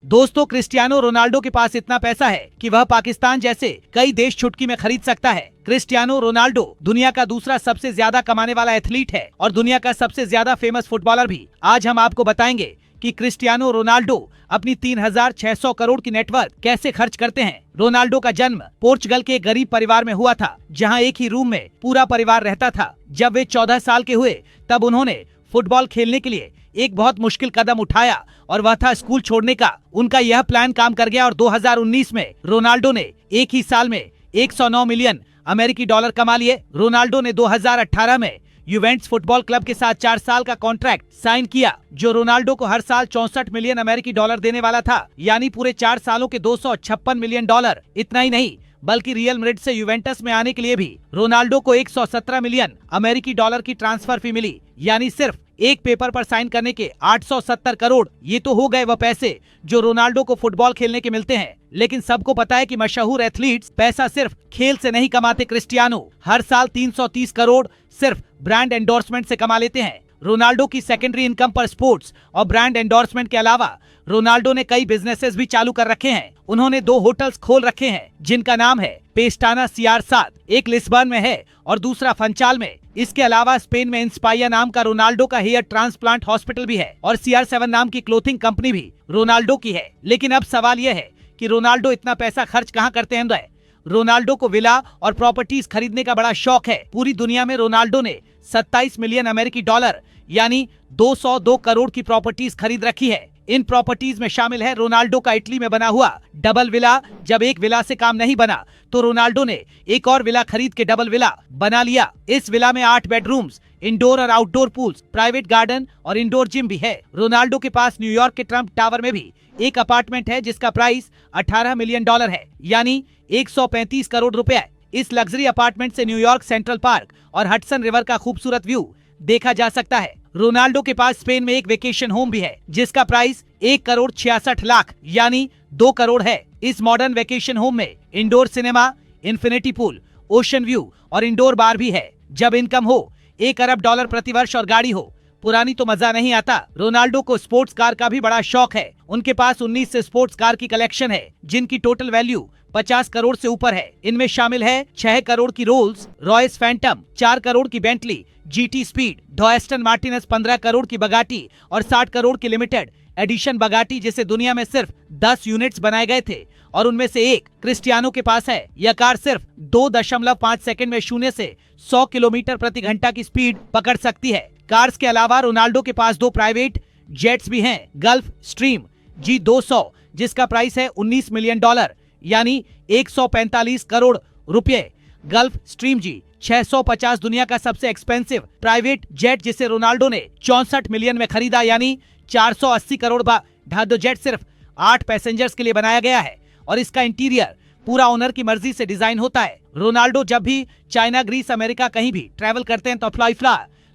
दोस्तों, Cristiano Ronaldo के पास इतना पैसा है कि वह पाकिस्तान जैसे कई देश चुटकी में खरीद सकता है। क्रिस्टियानो रोनाल्डो दुनिया का दूसरा सबसे ज्यादा कमाने वाला एथलीट है और दुनिया का सबसे ज्यादा फेमस फुटबॉलर भी। आज हम आपको बताएंगे कि क्रिस्टियानो रोनाल्डो अपनी 3,600 करोड़ की नेटवर्थ कैसे खर्च करते हैं। रोनाल्डो का जन्म पोर्चुगल के एक गरीब परिवार में हुआ था, जहां एक ही रूम में पूरा परिवार रहता था। जब वे 14 साल के हुए तब उन्होंने फुटबॉल खेलने के लिए एक बहुत मुश्किल कदम उठाया और वह था स्कूल छोड़ने का। उनका यह प्लान काम कर गया और 2019 में रोनाल्डो ने एक ही साल में 109 मिलियन अमेरिकी डॉलर कमा लिए। रोनाल्डो ने 2018 में यूवेंटस फुटबॉल क्लब के साथ 4 साल का कॉन्ट्रैक्ट साइन किया, जो रोनाल्डो को हर साल 64 मिलियन अमेरिकी डॉलर देने वाला था, यानी पूरे 4 सालों के 256 मिलियन डॉलर। इतना ही नहीं, बल्कि रियल मैड्रिड से यूवेंटस में आने के लिए भी रोनाल्डो को 117 मिलियन अमेरिकी डॉलर की ट्रांसफर फी मिली, यानी सिर्फ एक पेपर पर साइन करने के 870 करोड़। ये तो हो गए वह पैसे जो रोनाल्डो को फुटबॉल खेलने के मिलते हैं। लेकिन सबको पता है कि मशहूर एथलीट्स पैसा सिर्फ खेल से नहीं कमाते। क्रिस्टियानो हर साल 330 करोड़ सिर्फ ब्रांड एंडोर्समेंट से कमा लेते हैं। रोनाल्डो की सेकेंडरी इनकम पर स्पोर्ट्स और ब्रांड एंडोर्समेंट के अलावा रोनाल्डो ने कई बिजनेसेस भी चालू कर रखे हैं। उन्होंने 2 होटल्स खोल रखे हैं, जिनका नाम है पेस्टाना CR7, एक लिस्बन में है और दूसरा फंचाल में। इसके अलावा स्पेन में इंस्पायर नाम का रोनाल्डो का हेयर ट्रांसप्लांट हॉस्पिटल भी है और CR7 नाम की क्लोथिंग कंपनी भी रोनाल्डो की है। लेकिन अब सवाल यह है कि रोनाल्डो इतना पैसा खर्च कहाँ करते हैं। रोनाल्डो को विला और प्रॉपर्टीज खरीदने का बड़ा शौक है। पूरी दुनिया में रोनाल्डो ने 27 मिलियन अमेरिकी डॉलर यानी 202 करोड़ की प्रॉपर्टीज खरीद रखी है। इन प्रॉपर्टीज में शामिल है रोनाल्डो का इटली में बना हुआ डबल विला। जब एक विला से काम नहीं बना तो रोनाल्डो ने एक और विला खरीद के डबल विला बना लिया। इस विला में 8 बेडरूम्स, इंडोर और आउटडोर पूल्स, प्राइवेट गार्डन और इंडोर जिम भी है। रोनाल्डो के पास न्यूयॉर्क के ट्रम्प टावर में भी एक अपार्टमेंट है, जिसका प्राइस 18 मिलियन डॉलर है, यानी 135 करोड़ रुपए। इस लग्जरी अपार्टमेंट से न्यूयॉर्क सेंट्रल पार्क और हडसन रिवर का खूबसूरत व्यू देखा जा सकता है। रोनाल्डो के पास स्पेन में एक वेकेशन होम भी है, जिसका प्राइस 1 करोड़ 66 लाख यानी 2 करोड़ है। इस मॉडर्न वेकेशन होम में indoor cinema, infinity pool, ocean view और इंडोर बार भी है। जब इनकम हो 1 अरब डॉलर प्रतिवर्ष और गाड़ी हो पुरानी तो मजा नहीं आता। रोनाल्डो को स्पोर्ट्स कार का भी बड़ा शौक है। उनके पास 19 से स्पोर्ट्स कार की कलेक्शन है, जिनकी टोटल वैल्यू 50 करोड़ से ऊपर है। इनमें शामिल है 6 करोड़ की रोल्स रॉयस फैंटम, 4 करोड़ की Bentley GT speed, Aston Martin 15 crore की बगाटी और 60 करोड़ की लिमिटेड एडिशन बगाटी, जिसे दुनिया में सिर्फ 10 यूनिट्स बनाए गए थे और उनमें से एक क्रिस्टियानो के पास है। यह कार सिर्फ 2.5 सेकंड में 0 से 100 किलोमीटर प्रति घंटा की स्पीड पकड़ सकती है। कार्स के अलावा रोनाल्डो के पास 2 प्राइवेट जेट्स भी हैं। गल्फ स्ट्रीम G200, जिसका प्राइस है 19 मिलियन डॉलर यानी 145 करोड़ रुपए। गल्फ स्ट्रीम G650 दुनिया का सबसे एक्सपेंसिव प्राइवेट जेट, जिसे रोनाल्डो ने 64 मिलियन में खरीदा यानी 480 करोड़। ढादो जेट सिर्फ 8 पैसेंजर्स के लिए बनाया गया है और इसका इंटीरियर पूरा ओनर की मर्जी से डिजाइन होता है। रोनाल्डो जब भी चाइना, ग्रीस, अमेरिका कहीं भी ट्रैवल करते हैं तो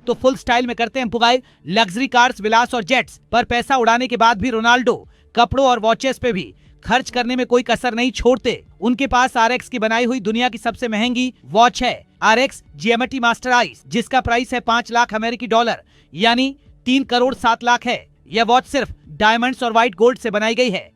तो फुल स्टाइल में करते हैं पुगाई। लग्जरी कार्स, विलास और जेट्स पर पैसा उड़ाने के बाद भी रोनाल्डो कपड़ों और वॉचेस पे भी खर्च करने में कोई कसर नहीं छोड़ते। उनके पास RX की बनाई हुई दुनिया की सबसे महंगी वॉच है, RX GMT मास्टर आइस, जिसका प्राइस है 5 लाख अमेरिकी डॉलर यानी 3 करोड़ 7 लाख है। यह वॉच सिर्फ डायमंड्स और व्हाइट गोल्ड से बनाई गई है।